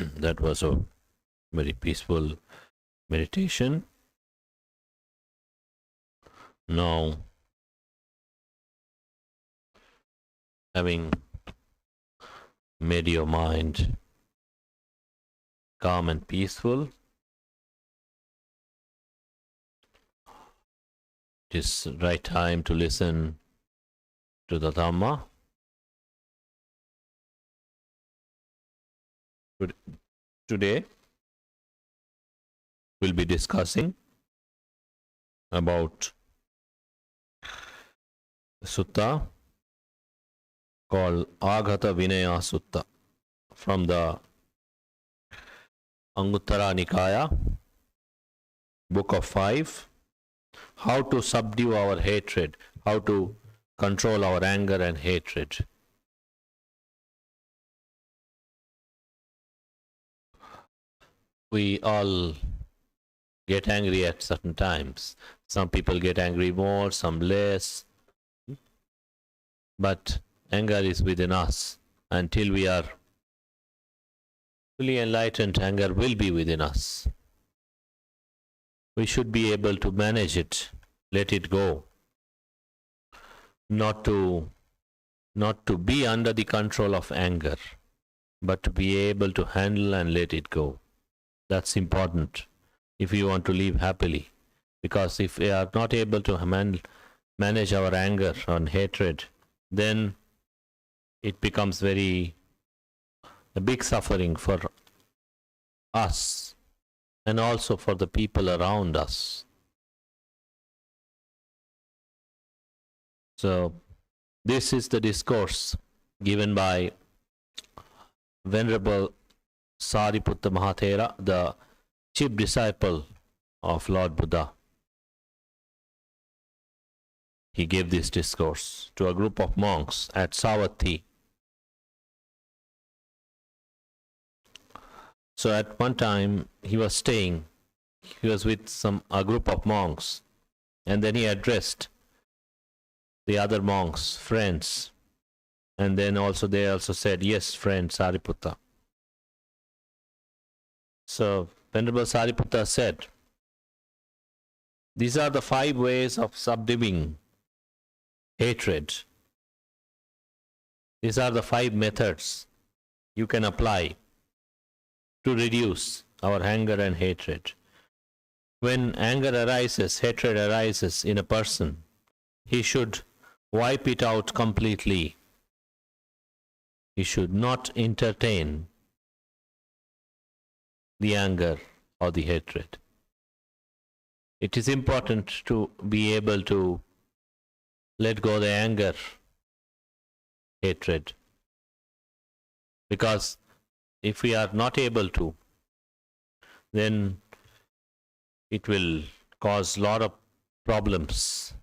That was a very peaceful meditation. Now, having made your mind calm and peaceful, it is right time to listen to the Dhamma. Today, we'll be discussing about a sutta called Aghatavinaya Sutta from the Anguttara Nikaya, Book of 5, how to subdue our hatred, how to control our anger and hatred. We all get angry at certain times. Some people get angry more, some less. But anger is within us. Until we are fully enlightened, anger will be within us. We should be able to manage it, let it go. Not to be under the control of anger, but to be able to handle and let it go. That's important if we want to live happily. Because if we are not able to manage our anger and hatred, then it becomes a big suffering for us and also for the people around us. So, this is the discourse given by Venerable Sariputta Mahathera, the chief disciple of Lord Buddha. He gave this discourse to a group of monks at Savatthi. So at one time he was with a group of monks, and then he addressed the other monks, friends, and then they also said, yes, friend Sariputta. So Venerable Sariputta said, these are the 5 ways of subduing hatred. These are the 5 methods you can apply to reduce our anger and hatred. When anger arises, hatred arises in a person, he should wipe it out completely. He should not entertain the anger or the hatred. It is important to be able to let go the anger, hatred. Because if we are not able to, then it will cause a lot of problems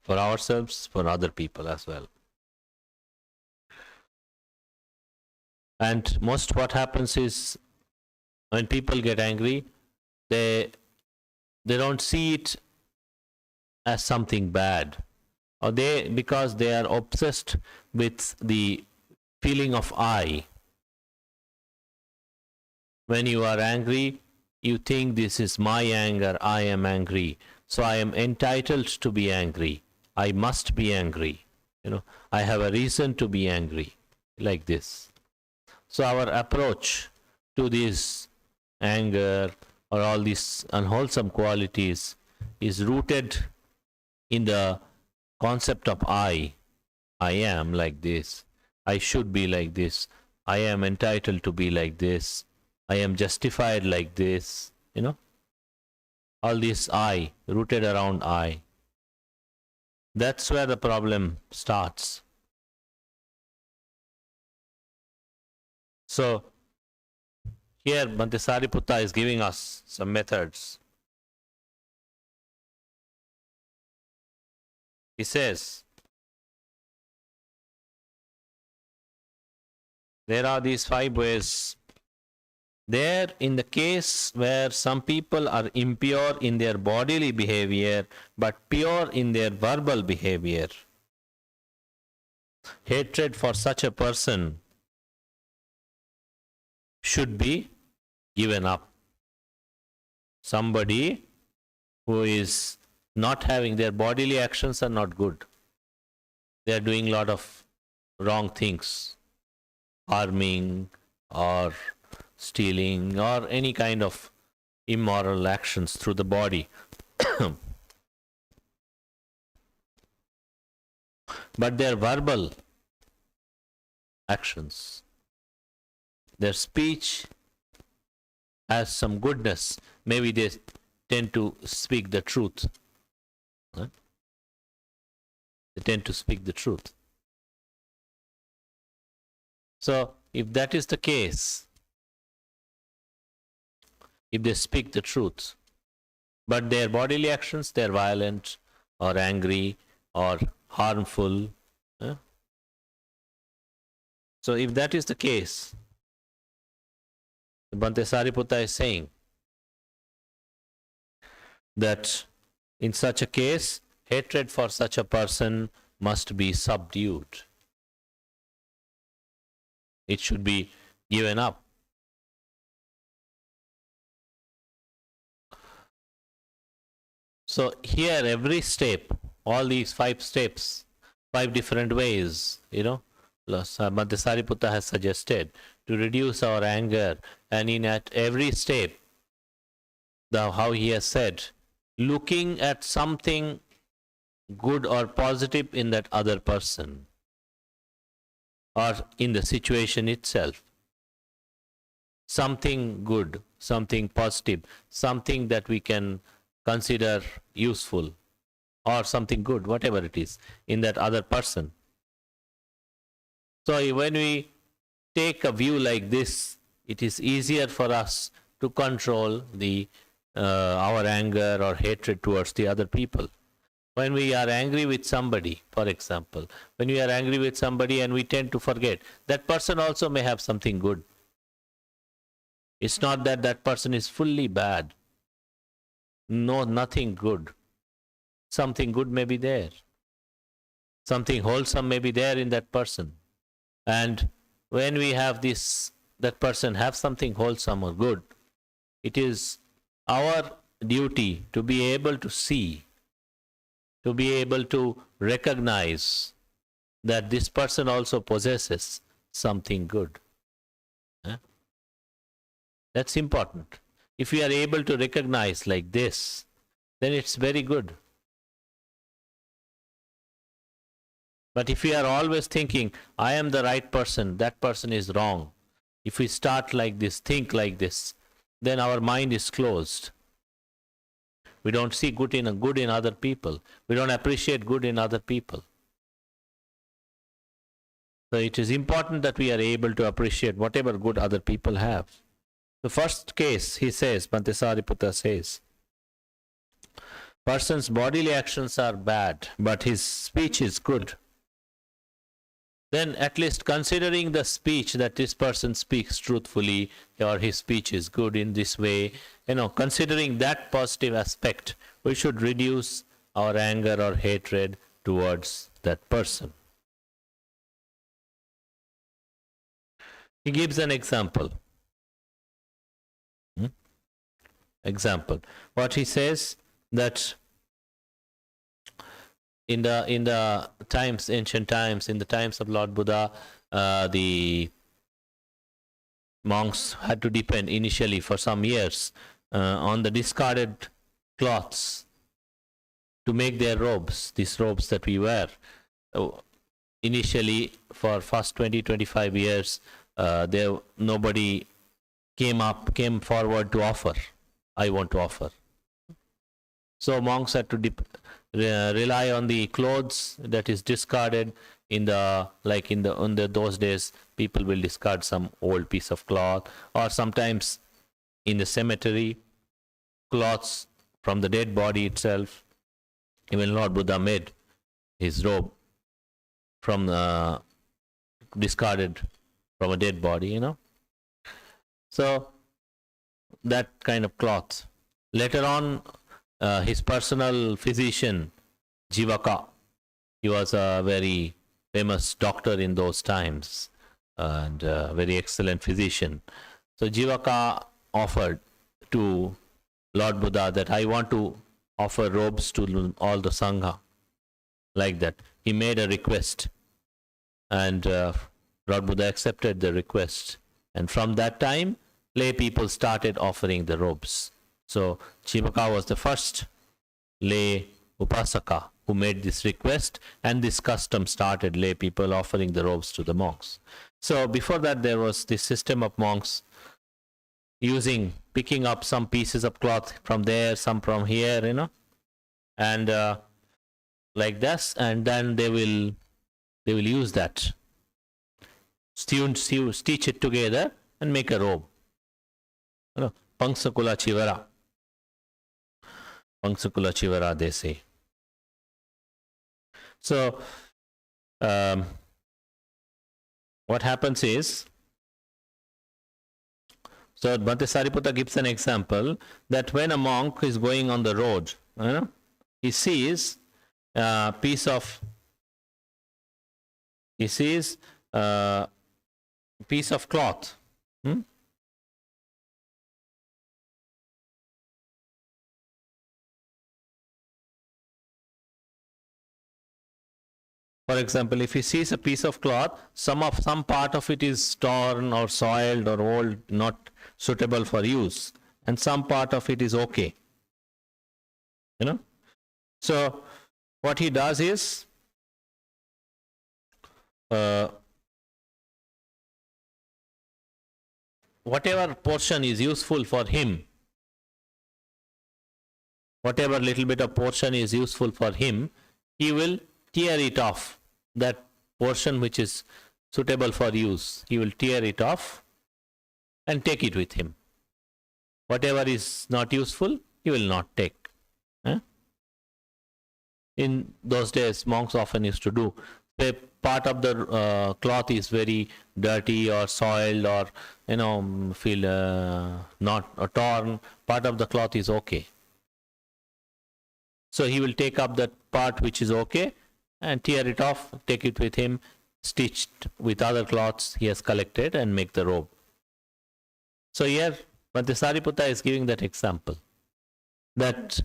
for ourselves, for other people as well. And most what happens is, when people get angry, they don't see it as something bad, or because they are obsessed with the feeling of I. When you are angry, you think this is my anger, I am angry, so I am entitled to be angry. I must be angry. I have a reason to be angry, like this. So our approach to this anger or all these unwholesome qualities is rooted in the concept of I. I am like this. I should be like this. I am entitled to be like this. I am justified like this. All this I, rooted around I. That's where the problem starts. So, here Bhante Sariputta is giving us some methods. He says, there are these 5 ways. There, in the case where some people are impure in their bodily behavior, but pure in their verbal behavior, hatred for such a person should be given up. Somebody who is not having, their bodily actions are not good. They are doing a lot of wrong things, harming or stealing or any kind of immoral actions through the body. But their verbal actions, their speech has some goodness. Maybe they tend to speak the truth. Huh? They tend to speak the truth. So, if that is the case, if they speak the truth, but their bodily actions, they are violent or angry or harmful. Huh? So, if that is the case, Bhante Sariputta is saying that in such a case, hatred for such a person must be subdued. It should be given up. So here every step, all these 5 steps, 5 different ways, Bhante Sariputta has suggested to reduce our anger, and in at every step, how he has said, looking at something good or positive in that other person or in the situation itself. Something good, something positive, something that we can consider useful or something good, whatever it is, in that other person. So when we take a view like this, it is easier for us to control our anger or hatred towards the other people. When we are angry with somebody, for example, when we are angry with somebody and we tend to forget, that person also may have something good. It's not that that person is fully bad. No, nothing good. Something good may be there. Something wholesome may be there in that person. And when we have that person have something wholesome or good, it is our duty to be able to see, to be able to recognize that this person also possesses something good. That's important. If we are able to recognize like this, then it's very good. But if we are always thinking, I am the right person, that person is wrong, if we start like this, think like this, then our mind is closed. We don't see good in other people. We don't appreciate good in other people. So it is important that we are able to appreciate whatever good other people have. The first case, he says, Bhante Sariputta says, person's bodily actions are bad, but his speech is good. Then at least considering the speech, that this person speaks truthfully or his speech is good in this way, considering that positive aspect, we should reduce our anger or hatred towards that person. He gives an example. What he says, that in the times, ancient times, in the times of Lord Buddha, the monks had to depend initially for some years on the discarded cloths to make their robes, these robes that we wear. Initially, for first 20-25 years, nobody came forward to offer. I want to offer. So monks had to rely on the clothes that is discarded in those days. People will discard some old piece of cloth, or sometimes in the cemetery, cloths from the dead body itself. Even Lord Buddha made his robe from discarded from a dead body, So that kind of cloth. Later on, his personal physician, Jivaka, he was a very famous doctor in those times and a very excellent physician. So Jivaka offered to Lord Buddha that I want to offer robes to all the Sangha. Like that. He made a request. And Lord Buddha accepted the request. And from that time, lay people started offering the robes. So Jivaka was the first lay upasaka who made this request, and this custom started, lay people offering the robes to the monks. So before that, there was this system of monks picking up some pieces of cloth from there, some from here, and like this, and then they will use that, stitch it together and make a robe. Pangsakula chivara, they say. So what happens is, so Bhante Sariputta gives an example that when a monk is going on the road, he sees a piece of cloth. For example, if he sees a piece of cloth, some part of it is torn or soiled or old, not suitable for use, and some part of it is okay. So what he does is, whatever portion is useful for him, whatever little bit of portion is useful for him, he will tear it off. That portion which is suitable for use, he will tear it off and take it with him. Whatever is not useful, he will not take. In those days, monks often used to do. Part of the cloth is very dirty or soiled or feel not torn. Part of the cloth is okay. So he will take up that part which is okay and tear it off, take it with him, stitched with other cloths he has collected, and make the robe. So here, Bhante Sariputta is giving that example, that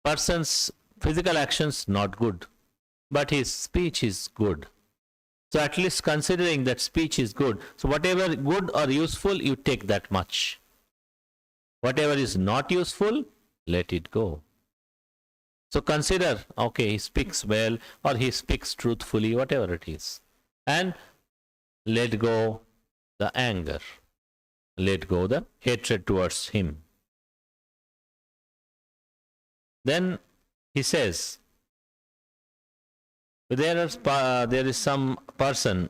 person's physical actions not good, but his speech is good. So at least considering that speech is good, so whatever good or useful, you take that much. Whatever is not useful, let it go. So consider, okay, he speaks well or he speaks truthfully, whatever it is. And let go the anger. Let go the hatred towards him. Then he says, there is some person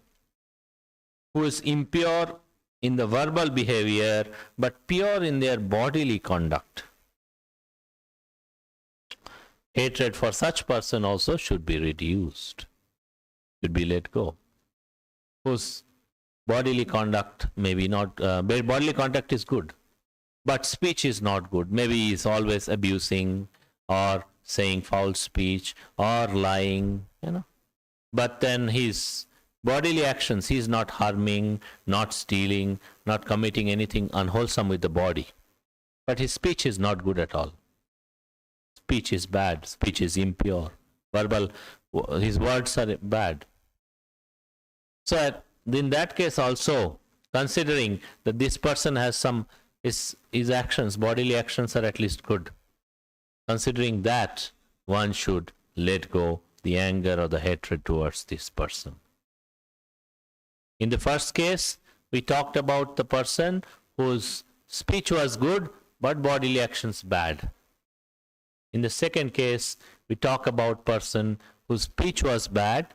who is impure in the verbal behavior but pure in their bodily conduct. Hatred for such person also should be reduced, should be let go. Whose bodily conduct maybe not, bodily conduct is good, but speech is not good. Maybe he is always abusing or saying foul speech or lying, But then his bodily actions, he is not harming, not stealing, not committing anything unwholesome with the body. But his speech is not good at all. Speech is bad, speech is impure, verbal, his words are bad. So in that case also, considering that this person has his actions, bodily actions are at least good, considering that, one should let go the anger or the hatred towards this person. In the first case, we talked about the person whose speech was good, but bodily actions bad. In the second case, we talk about person whose speech was bad,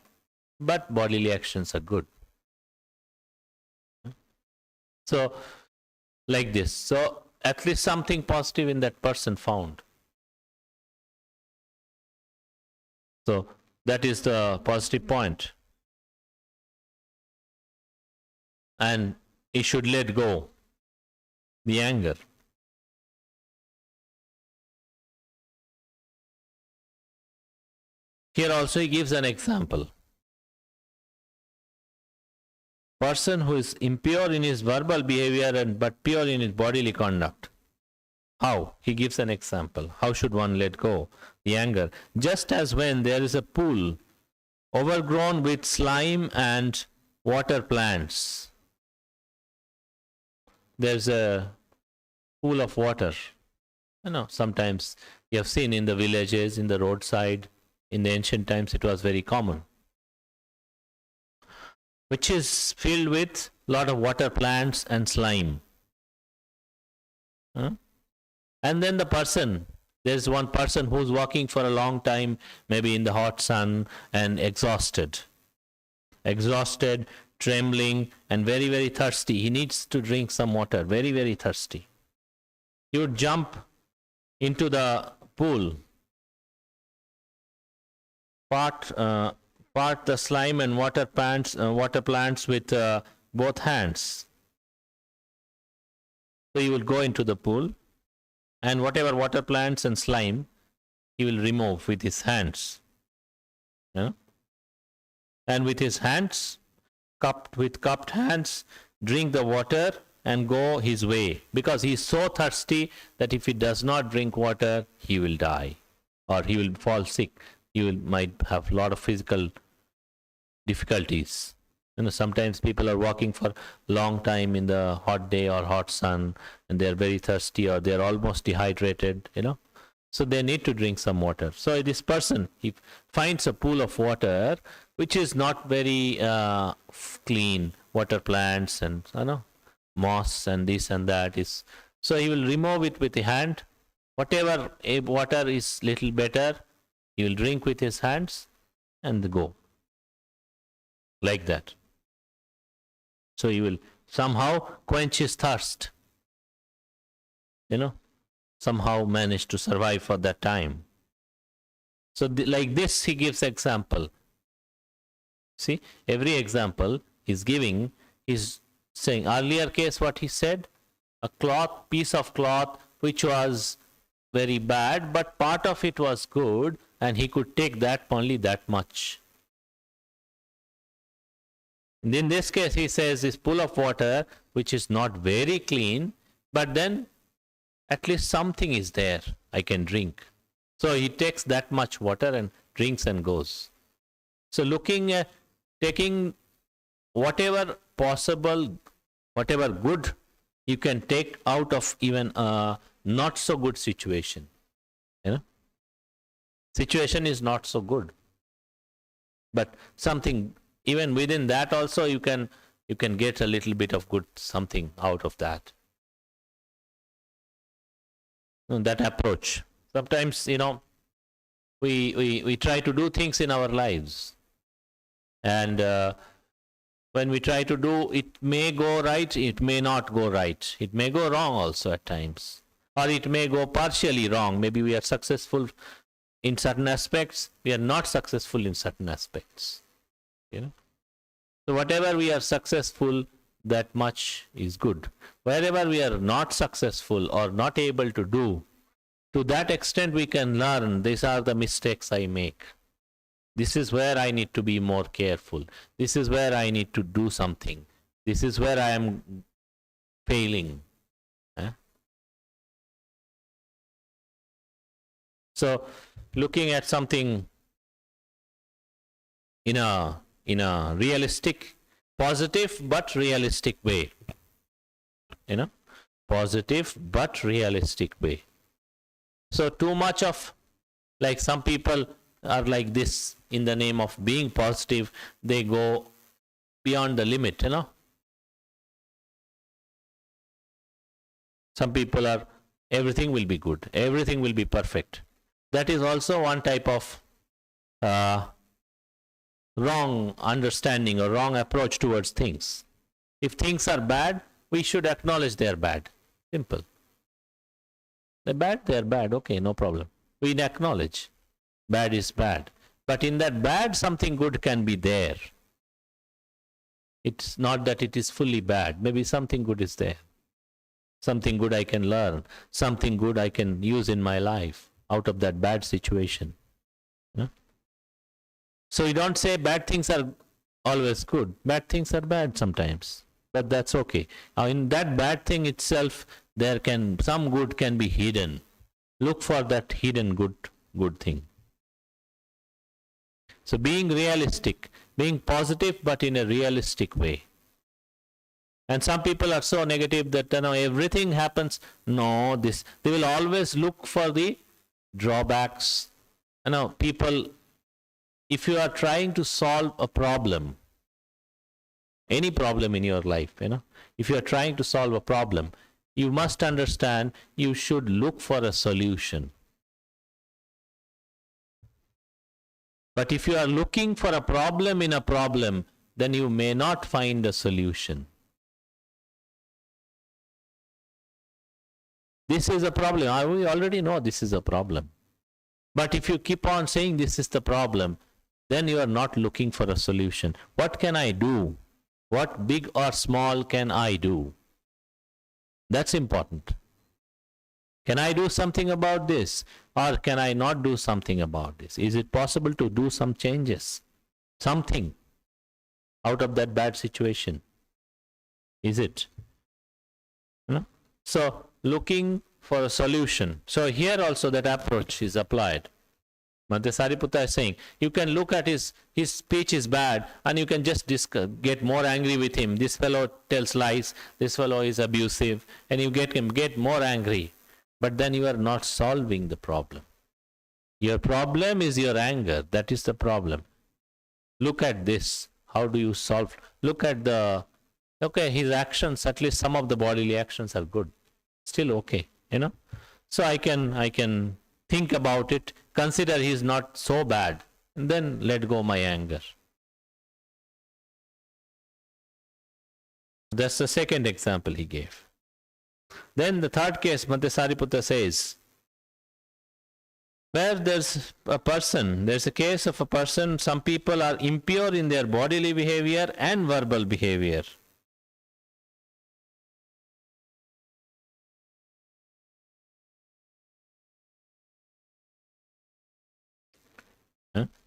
but bodily actions are good. So, like this. So, at least something positive in that person found. So, that is the positive point. And he should let go the anger. Here also he gives an example. person who is impure in his verbal behavior and but pure in his bodily conduct. How? He gives an example. How should one let go the anger? Just as when there is a pool overgrown with slime and water plants, there's a pool of water. You know, sometimes you have seen in the villages, in the roadside, in the ancient times it was very common, which is filled with a lot of water plants and slime. And then the person, there's one person who's walking for a long time, maybe in the hot sun, and exhausted, trembling, and very, very thirsty. He needs to drink some water, very, very thirsty. He would jump into the pool, part the slime and water plants with both hands. So he will go into the pool, and whatever water plants and slime, he will remove with his hands. Yeah? And with his hands, cupped hands, drink the water and go his way, because he is so thirsty that if he does not drink water, he will die, or he will fall sick. He might have a lot of physical difficulties. You know, sometimes people are walking for a long time in the hot day or hot sun, and they are very thirsty, or they are almost dehydrated, you know. So they need to drink some water. So this person, he finds a pool of water which is not very clean, water plants and, you know, moss and this and that is. So he will remove it with the hand. Whatever water is little better, he will drink with his hands and go. Like that. So he will somehow quench his thirst. You know, somehow manage to survive for that time. So like this he gives example. See, every example he's giving is saying, earlier case what he said, a piece of cloth which was very bad, but part of it was good, and he could take that only that much. And in this case he says this pool of water which is not very clean, but then at least something is there I can drink. So he takes that much water and drinks and goes. So looking at taking whatever possible, whatever good you can take out of even a not so good situation. You know, situation is not so good, but something even within that also you can get a little bit of good something out of that. That approach. Sometimes, you know, we try to do things in our lives, and when we try to do, it may go right, it may not go right, it may go wrong also at times, or it may go partially wrong. Maybe we are successful in certain aspects, we are not successful in certain aspects, you know. So whatever we are successful, that much is good. Wherever we are not successful or not able to do, to that extent we can learn, these are the mistakes I make. This is where I need to be more careful. This is where I need to do something. This is where I am failing. So looking at something in a realistic, positive but realistic way. You know, positive but realistic way. So too much of, like some people are like this, in the name of being positive, they go beyond the limit, you know. Some people are, everything will be good, everything will be perfect. That is also one type of wrong understanding or wrong approach towards things. If things are bad, we should acknowledge they are bad. Simple. They're bad, okay, no problem. We acknowledge bad is bad. But in that bad, something good can be there. It's not that it is fully bad. Maybe something good is there. Something good I can learn. Something good I can use in my life out of that bad situation. So you don't say bad things are always good. Bad things are bad sometimes, but that's okay. Now, in that bad thing itself, there can some good can be hidden. Look for that hidden good thing. So being realistic, being positive, but in a realistic way. And some people are so negative that everything happens. No, this they will always look for the drawbacks. People, if you are trying to solve a problem, any problem in your life, if you are trying to solve a problem, you must understand you should look for a solution. But if you are looking for a problem in a problem, then you may not find a solution. This is a problem. We already know this is a problem. But if you keep on saying this is the problem, then you are not looking for a solution. What can I do? What big or small can I do? That's important. Can I do something about this? Or can I not do something about this? Is it possible to do some changes? Something out of that bad situation? Is it? So, looking for a solution. So, here also that approach is applied. Bhante Sariputta is saying, you can look at his speech is bad and you can just get more angry with him. This fellow tells lies, this fellow is abusive, and you get more angry. But then you are not solving the problem. Your problem is your anger. That is the problem. Look at this. How do you solve? Look at his actions, at least some of the bodily actions are good. Still okay, So I can think about it, consider he is not so bad, and then let go my anger. That's the second example he gave. Then the third case, Bhante Sariputta says, where there's a case of a person, some people are impure in their bodily behavior and verbal behavior.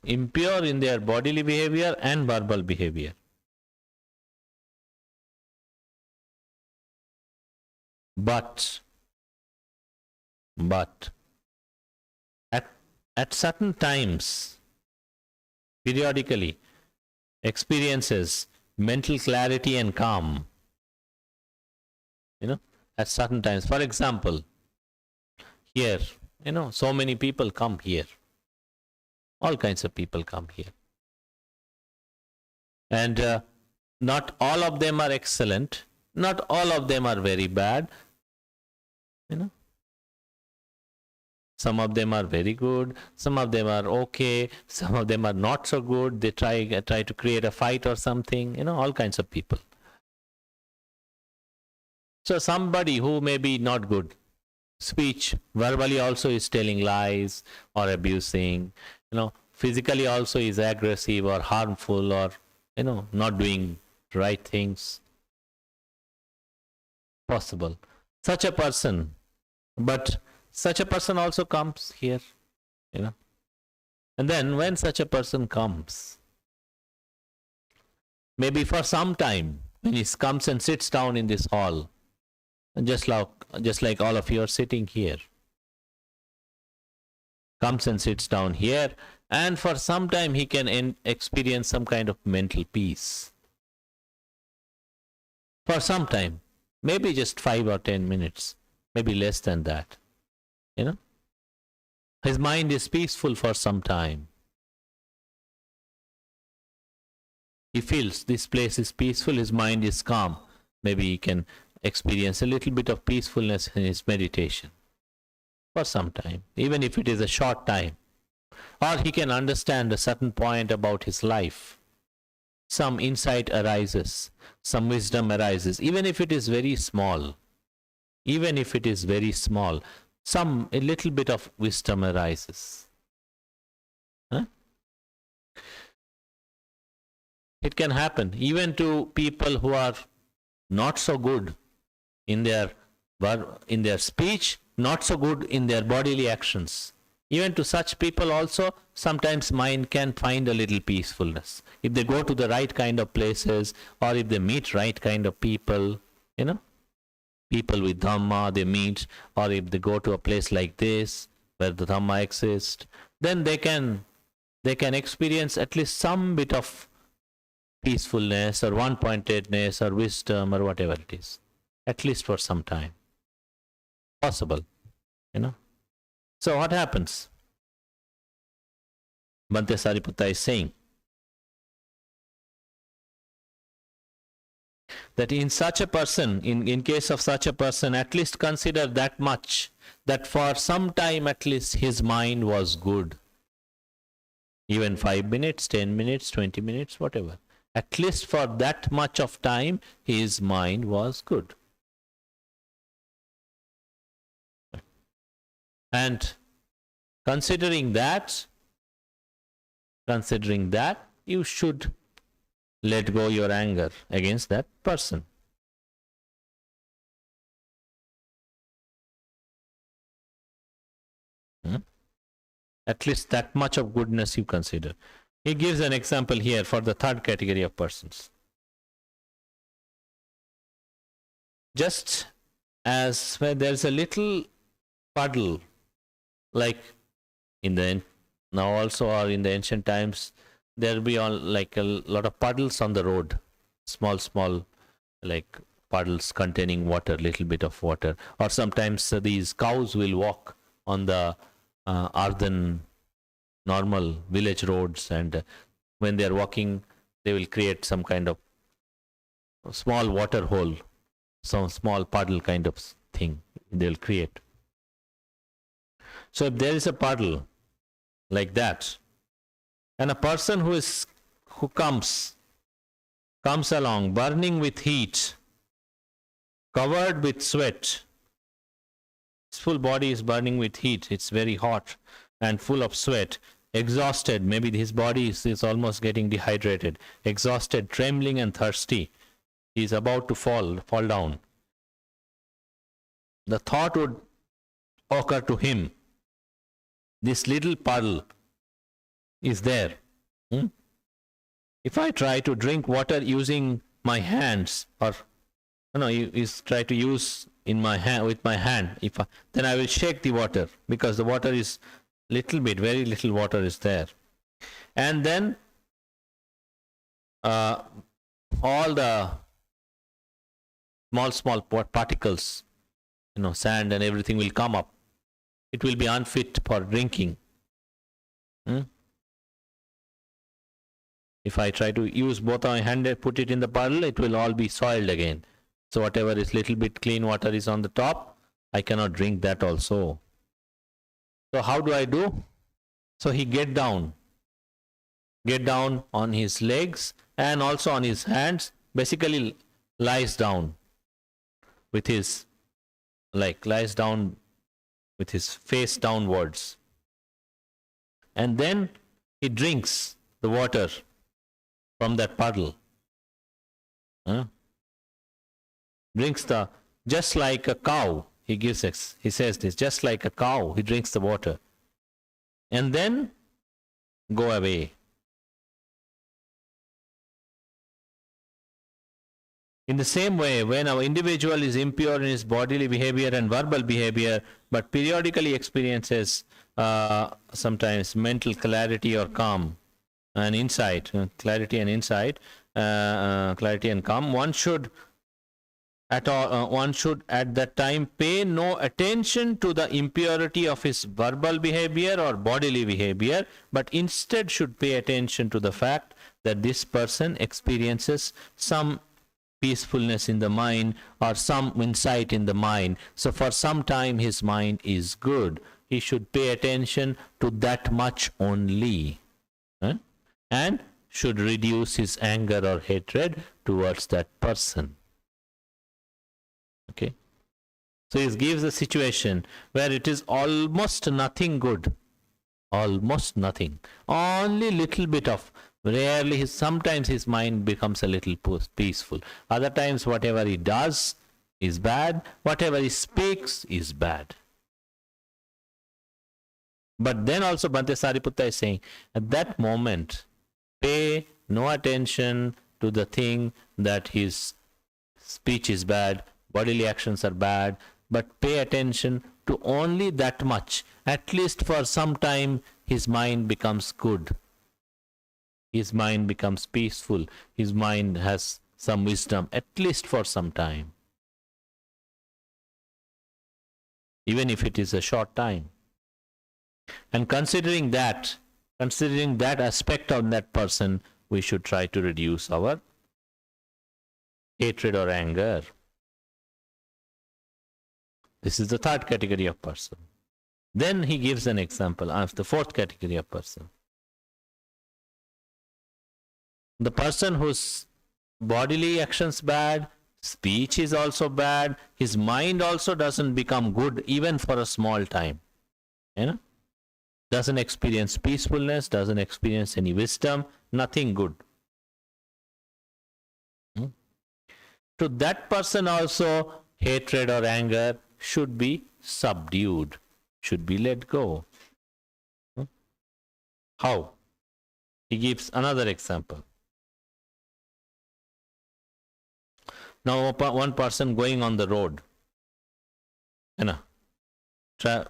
Impure in their bodily behavior and verbal behavior. But at certain times, periodically, experiences mental clarity and calm. At certain times. For example, here, so many people come here. All kinds of people come here. And not all of them are excellent. Not all of them are very bad. Some of them are very good. Some of them are okay. Some of them are not so good. They try to create a fight or something. All kinds of people. So somebody who may be not good, speech, verbally also is telling lies or abusing, physically also is aggressive or harmful or, not doing right things. Possible. Such a person, but such a person also comes here, And then when such a person comes, maybe for some time, when he comes and sits down in this hall, just like all of you are sitting here, comes and sits down here, and for some time he can experience some kind of mental peace. For some time, maybe just 5 or 10 minutes, maybe less than that. His mind is peaceful for some time. He feels this place is peaceful, his mind is calm. Maybe he can experience a little bit of peacefulness in his meditation for some time, even if it is a short time. Or he can understand a certain point about his life. Some insight arises, some wisdom arises, even if it is very small. Even if it is very small, a little bit of wisdom arises. It can happen even to people who are not so good in their speech, not so good in their bodily actions. Even to such people also, sometimes mind can find a little peacefulness. If they go to the right kind of places, or if they meet right kind of people, people with Dhamma they meet, or if they go to a place like this, where the Dhamma exists, then they can experience at least some bit of peacefulness, or one-pointedness, or wisdom, or whatever it is. At least for some time. Possible, So what happens? Bhante Sariputta is saying that in such a person, in case of such a person, at least consider that much, that for some time at least his mind was good. Even 5 minutes, 10 minutes, 20 minutes, whatever. At least for that much of time, his mind was good. And considering that, you should let go your anger against that person. At least that much of goodness you consider. He gives an example here for the third category of persons. Just as when there's a little puddle, like in the now also, or in the ancient times, there'll be like a lot of puddles on the road, small like puddles containing water, little bit of water. Or sometimes these cows will walk on the earthen normal village roads, and when they are walking, they will create some kind of small water hole, some small puddle kind of thing they will create. So if there is a puddle like that, and a person who comes along burning with heat, covered with sweat, his full body is burning with heat, it's very hot and full of sweat, exhausted, maybe his body is almost getting dehydrated, exhausted, trembling and thirsty, he is about to fall down. The thought would occur to him, this little puddle is there. If I try to drink water using my hands, or try to use in my hand with my hand, then I will shake the water, because the water is little bit, very little water is there, and then all the small particles, sand and everything will come up. It will be unfit for drinking. If I try to use both my hand and put it in the puddle, it will all be soiled again. So whatever is little bit clean water is on the top, I cannot drink that also. So how do I do? So he get down on his legs and also on his hands, basically lies down with his face downwards, and then he drinks the water from that puddle. Drinks just like a cow. He says this, just like a cow, he drinks the water, and then go away. In the same way, when our individual is impure in his bodily behavior and verbal behavior, but periodically experiences sometimes mental clarity or calm and insight, clarity and calm, one should at that time pay no attention to the impurity of his verbal behavior or bodily behavior, but instead should pay attention to the fact that this person experiences some peacefulness in the mind or some insight in the mind. So for some time his mind is good. He should pay attention to that much only, and should reduce his anger or hatred towards that person. Okay. So he gives a situation where it is almost nothing good, almost nothing, only little bit of, rarely, sometimes his mind becomes a little peaceful. Other times whatever he does is bad, whatever he speaks is bad. But then also Bhante Sariputta is saying, at that moment, pay no attention to the thing that his speech is bad, bodily actions are bad, but pay attention to only that much. At least for some time, his mind becomes good. His mind becomes peaceful. His mind has some wisdom, at least for some time. Even if it is a short time. And considering that aspect of that person, we should try to reduce our hatred or anger. This is the third category of person. Then he gives an example of the fourth category of person. The person whose bodily actions bad, speech is also bad, his mind also doesn't become good even for a small time. You know? Doesn't experience peacefulness, doesn't experience any wisdom, nothing good. To that person also, hatred or anger should be subdued, should be let go. How? He gives another example. Now, one person going on the road,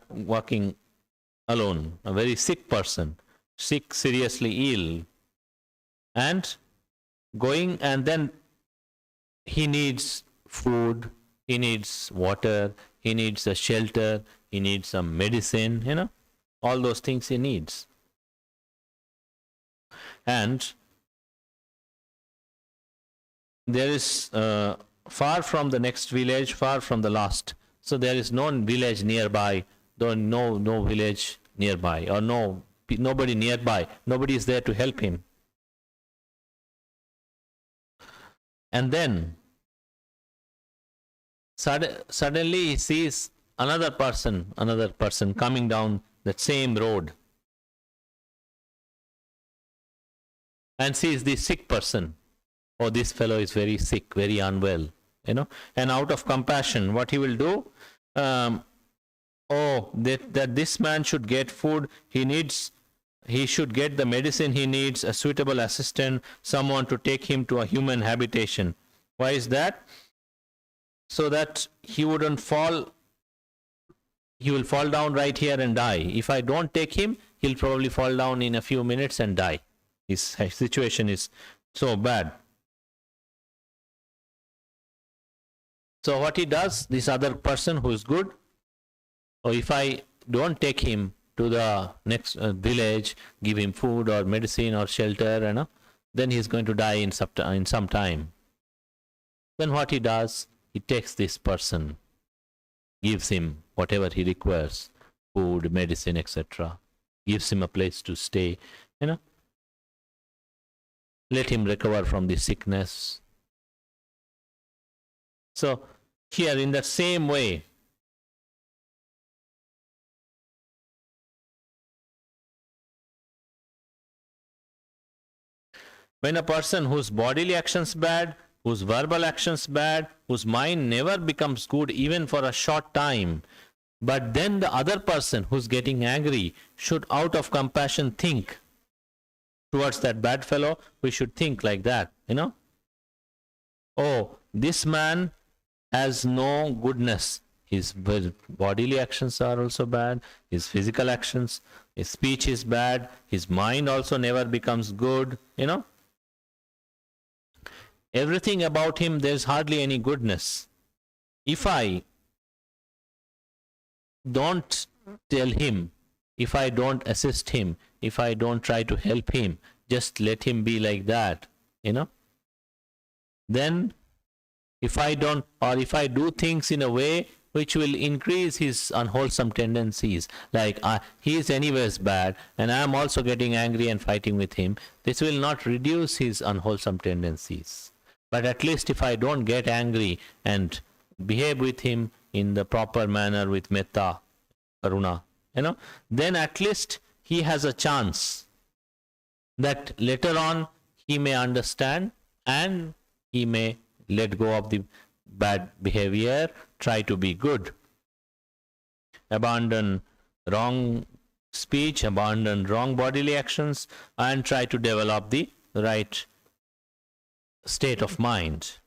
walking alone, a very sick person, sick, seriously ill, and going, and then he needs food, he needs water, he needs a shelter, he needs some medicine, all those things he needs. And there is far from the next village, far from the last. So there is no village nearby, no village nearby, or nobody nearby. Nobody is there to help him. And then suddenly he sees another person coming down that same road, and sees this sick person. Oh, this fellow is very sick, very unwell, and out of compassion, what he will do? That this man should get food, he should get the medicine he needs, a suitable assistant, someone to take him to a human habitation. Why is that? So that he wouldn't fall, he will fall down right here and die. If I don't take him, he'll probably fall down in a few minutes and die. His situation is so bad. So what he does, this other person who is good, or if I don't take him to the next village, give him food or medicine or shelter, then he's going to die in some time. Then what he does, he takes this person, gives him whatever he requires, food, medicine, etc. Gives him a place to stay, let him recover from the sickness. So here in that same way, when a person whose bodily actions bad, whose verbal actions bad, whose mind never becomes good even for a short time, but then the other person who's getting angry should out of compassion think towards that bad fellow, we should think like that, Oh, this man has no goodness. His bodily actions are also bad, his physical actions, his speech is bad, his mind also never becomes good, Everything about him, there's hardly any goodness. If I don't tell him, if I don't assist him, if I don't try to help him, just let him be like that, then if I don't, or if I do things in a way which will increase his unwholesome tendencies, like he is anyways bad and I am also getting angry and fighting with him, this will not reduce his unwholesome tendencies. But at least if I don't get angry and behave with him in the proper manner with metta, karuna, then at least he has a chance that later on he may understand and he may let go of the bad behavior, try to be good, abandon wrong speech, abandon wrong bodily actions, and try to develop the right state of mind.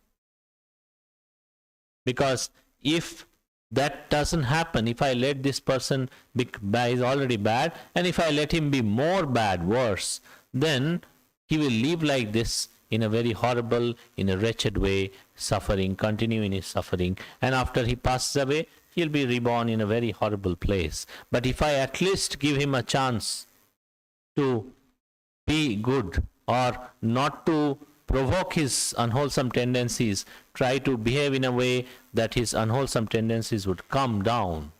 Because if that doesn't happen, if I let this person be is already bad, and if I let him be more bad, worse, then he will live like this in a very horrible, in a wretched way, suffering, continue in his suffering, and after he passes away, he'll be reborn in a very horrible place. But if I at least give him a chance to be good, or not to provoke his unwholesome tendencies, try to behave in a way that his unwholesome tendencies would come down,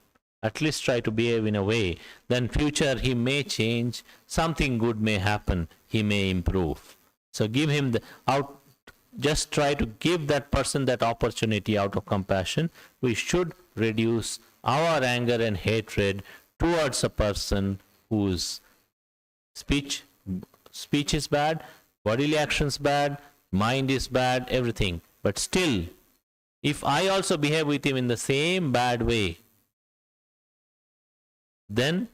at least try to behave in a way, then future he may change, something good may happen, he may improve. So give him the out, just try to give that person that opportunity out of compassion. We should reduce our anger and hatred towards a person whose speech is bad, bodily actions bad, mind is bad, everything. But still, if I also behave with him in the same bad way, then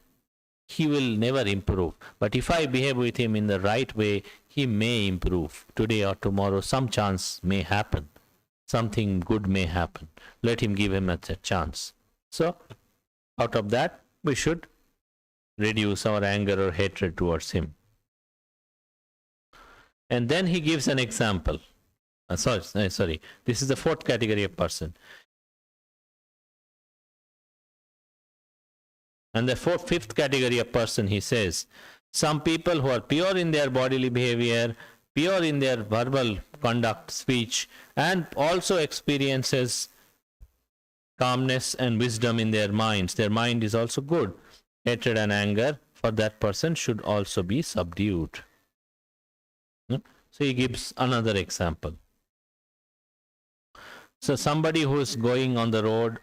he will never improve. But if I behave with him in the right way, he may improve. Today or tomorrow, some chance may happen. Something good may happen. Let him give him a chance. So, out of that, we should reduce our anger or hatred towards him. And then he gives an example. Sorry. This is the fourth category of person. And the fifth category of person, he says, some people who are pure in their bodily behavior, pure in their verbal conduct, speech, and also experiences calmness and wisdom in their minds. Their mind is also good. Hatred and anger for that person should also be subdued. So he gives another example. So somebody who is going on the road,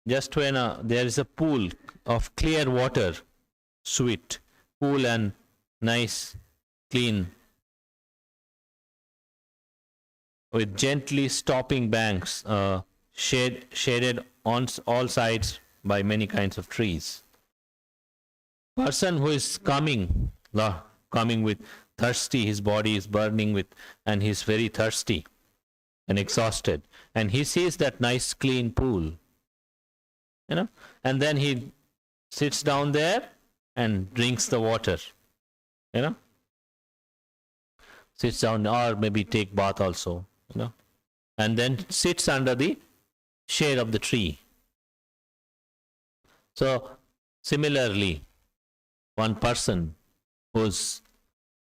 just when there is a pool of clear water, sweet, cool and nice, clean, with gently stopping banks, shaded on all sides by many kinds of trees. Person who is coming with thirsty, his body is burning with, and he's very thirsty and exhausted, and he sees that nice clean pool, and then he sits down there and drinks the water, sits down, or maybe take bath also, and then sits under the shade of the tree. So similarly, one person whose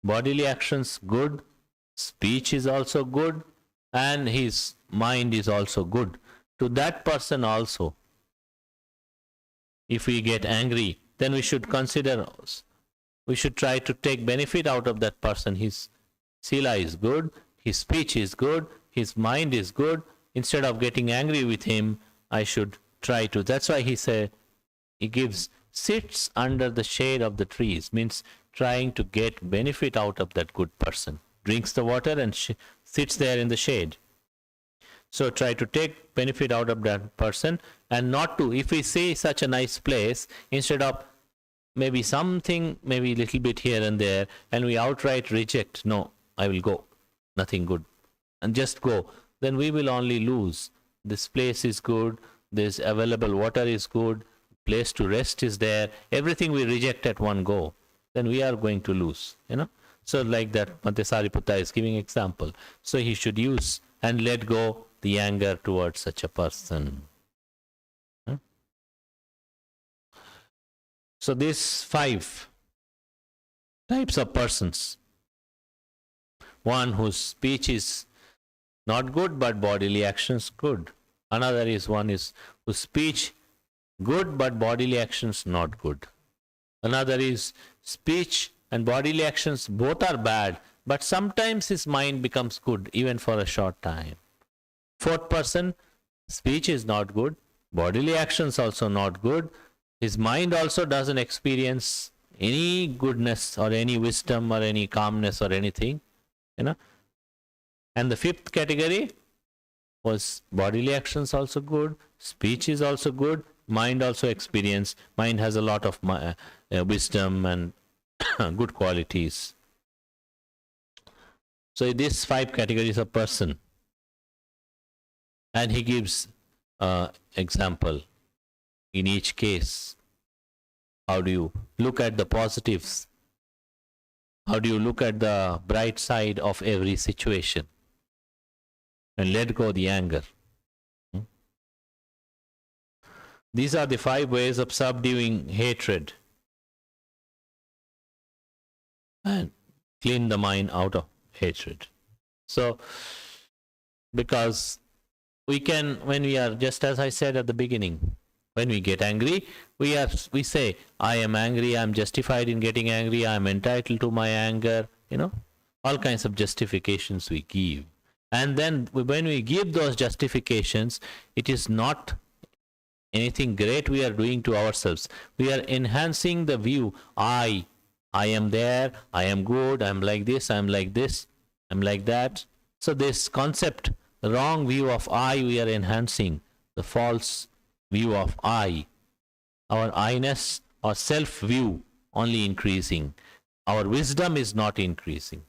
bodily actions good, speech is also good, and his mind is also good, to that person also, if we get angry, then we should consider, we should try to take benefit out of that person. His sila is good, his speech is good, his mind is good. Instead of getting angry with him, I should try to. That's why he gives, sits under the shade of the trees, means trying to get benefit out of that good person. Drinks the water and sits there in the shade. So try to take benefit out of that person, and not to, if we see such a nice place, instead of maybe something, maybe a little bit here and there, and we outright reject, no, I will go, nothing good, and just go, then we will only lose. This place is good, this available water is good, place to rest is there, everything we reject at one go, then we are going to lose, So like that, Bhante Sariputta is giving example. So he should use and let go the anger towards such a person. So these 5 types of persons. One whose speech is not good but bodily actions good. Another is whose speech good but bodily actions not good. Another is speech and bodily actions both are bad, but sometimes his mind becomes good even for a short time. Fourth person, speech is not good, bodily actions also not good, his mind also doesn't experience any goodness or any wisdom or any calmness or anything, And the fifth category, Was bodily actions also good? Speech is also good. Mind also experience. Mind has a lot of wisdom and good qualities. So these 5 categories of person. And he gives example in each case. How do you look at the positives? How do you look at the bright side of every situation? And let go the anger. These are the 5 ways of subduing hatred and clean the mind out of hatred. So, because we can, when we are, just as I said at the beginning, when we get angry, we say, I am angry, I am justified in getting angry, I am entitled to my anger, all kinds of justifications we give. And then when we give those justifications, it is not anything great we are doing to ourselves. We are enhancing the view, I am there, I am good, I am like this, I am like this, I am like that. So this concept, the wrong view of I, we are enhancing the false view of I. Our I-ness or self-view only increasing. Our wisdom is not increasing.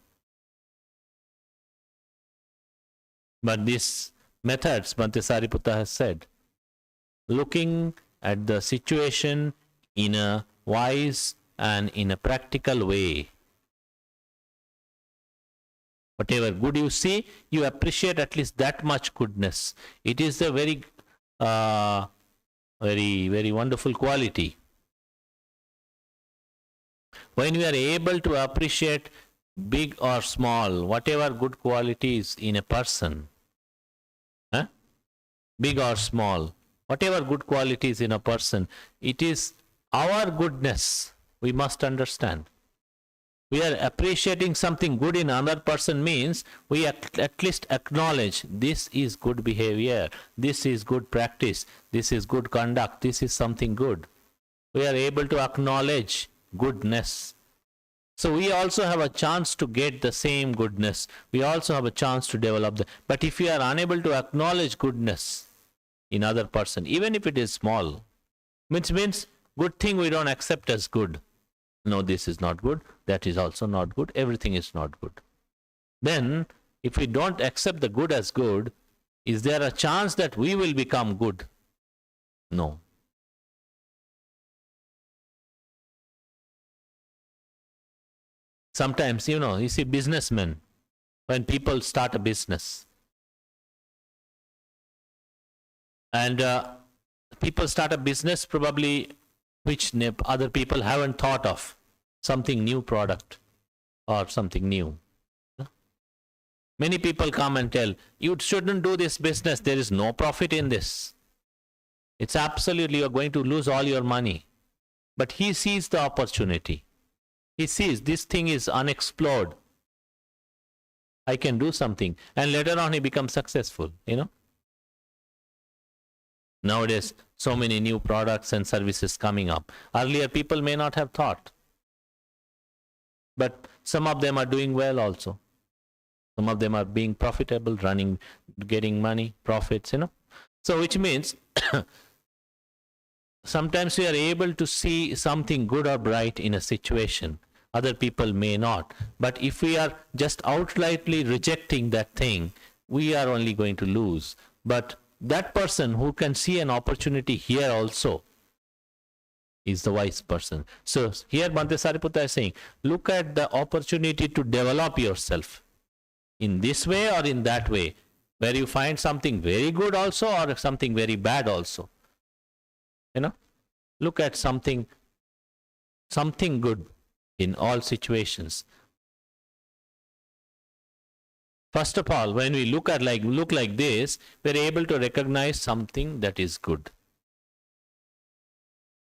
But these methods, Bhante Sariputta has said, looking at the situation in a wise and in a practical way. Whatever good you see, you appreciate at least that much goodness. It is a very, very wonderful quality. When we are able to appreciate big or small, whatever good qualities in a person, big or small, whatever good qualities in a person, it is our goodness we must understand. We are appreciating something good in another person means we at least acknowledge this is good behavior, this is good practice, this is good conduct, this is something good. We are able to acknowledge goodness. So we also have a chance to get the same goodness. We also have a chance to develop the. But if we are unable to acknowledge goodness in other person, even if it is small, which means good thing we don't accept as good. No, this is not good, that is also not good, everything is not good. Then, if we don't accept the good as good, is there a chance that we will become good? No. Sometimes, you see businessmen, when people start a business, and people start a business probably which other people haven't thought of, something new product or something new. Many people come and tell, you shouldn't do this business, there is no profit in this. It's absolutely, you're going to lose all your money. But he sees the opportunity. He sees this thing is unexplored. I can do something. And later on he becomes successful, Nowadays, so many new products and services coming up. Earlier, people may not have thought. But some of them are doing well also. Some of them are being profitable, running, getting money, profits, So which means, sometimes we are able to see something good or bright in a situation. Other people may not. But if we are just outrightly rejecting that thing, we are only going to lose. But that person who can see an opportunity here also is the wise person. So here Bhante Sariputta is saying, look at the opportunity to develop yourself in this way or in that way, where you find something very good also or something very bad also. Look at something good in all situations. First of all, when we look like this, we are able to recognize something that is good.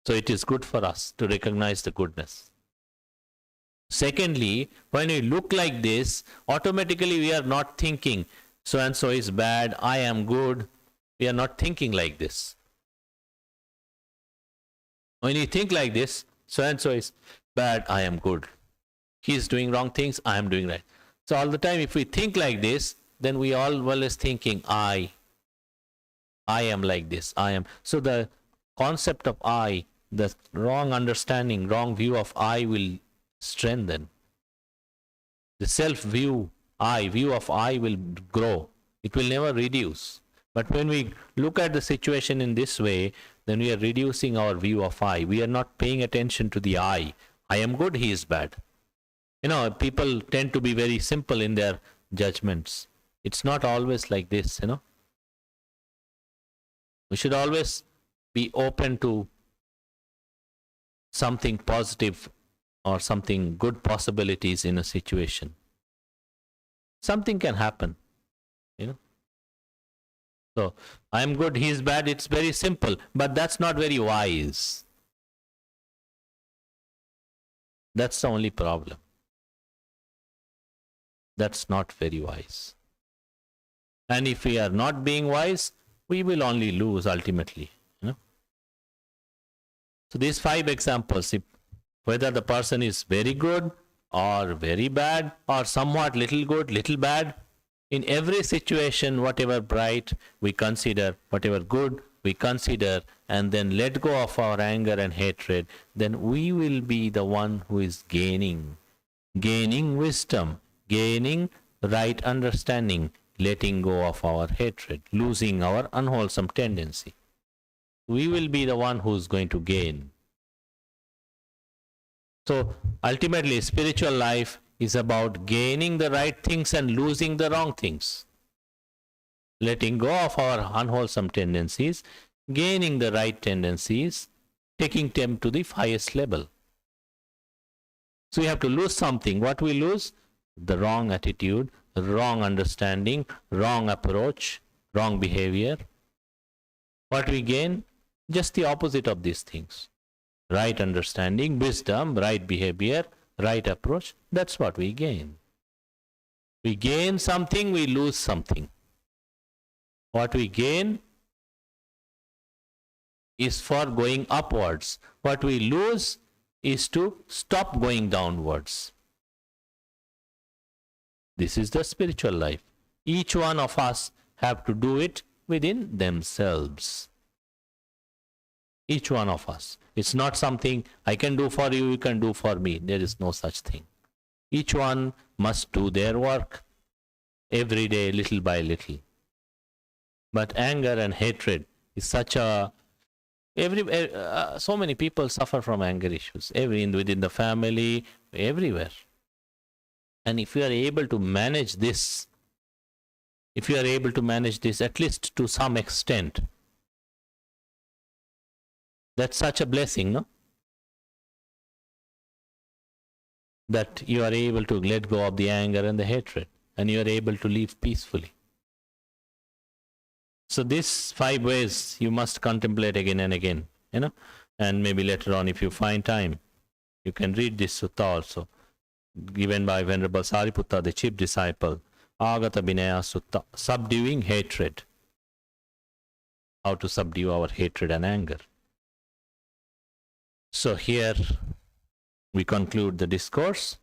So it is good for us to recognize the goodness. Secondly, when we look like this, automatically we are not thinking, so and so is bad, I am good. We are not thinking like this. When you think like this, so and so is bad, I am good. He is doing wrong things, I am doing right. So all the time if we think like this, then we always thinking I, I am like this, I am. So the concept of I, the wrong understanding, wrong view of I will strengthen. The self-view, view of I will grow. It will never reduce. But when we look at the situation in this way, then we are reducing our view of I. We are not paying attention to the I. I am good, he is bad. People tend to be very simple in their judgments. It's not always like this, We should always be open to something positive or something good possibilities in a situation. Something can happen, So, I am good, he is bad, it's very simple, but that's not very wise. That's the only problem. That's not very wise. And if we are not being wise, we will only lose ultimately. So these 5 examples, whether the person is very good or very bad or somewhat little good, little bad, in every situation, whatever bright we consider, whatever good we consider, and then let go of our anger and hatred, then we will be the one who is gaining wisdom, gaining right understanding, letting go of our hatred, losing our unwholesome tendency. We will be the one who is going to gain. So ultimately, spiritual life is about gaining the right things and losing the wrong things. Letting go of our unwholesome tendencies, gaining the right tendencies, taking them to the highest level. So we have to lose something. What we lose? The wrong attitude, wrong understanding, wrong approach, wrong behavior. What we gain? Just the opposite of these things. Right understanding, wisdom, right behavior, right approach. That's what we gain. We gain something, we lose something. What we gain is for going upwards. What we lose is to stop going downwards. This is the spiritual life. Each one of us have to do it within themselves. Each one of us. It's not something I can do for you, you can do for me. There is no such thing. Each one must do their work every day, little by little. But anger and hatred is such a... so many people suffer from anger issues. Within the family, everywhere. And if you are able to manage this, at least to some extent, that's such a blessing, no? That you are able to let go of the anger and the hatred, and you are able to live peacefully. So these 5 ways you must contemplate again and again, and maybe later on, if you find time, you can read this sutta also, given by Venerable Sariputta, the chief disciple, Aghatavinaya Sutta, Subduing Hatred. How to subdue our hatred and anger. So here we conclude the discourse.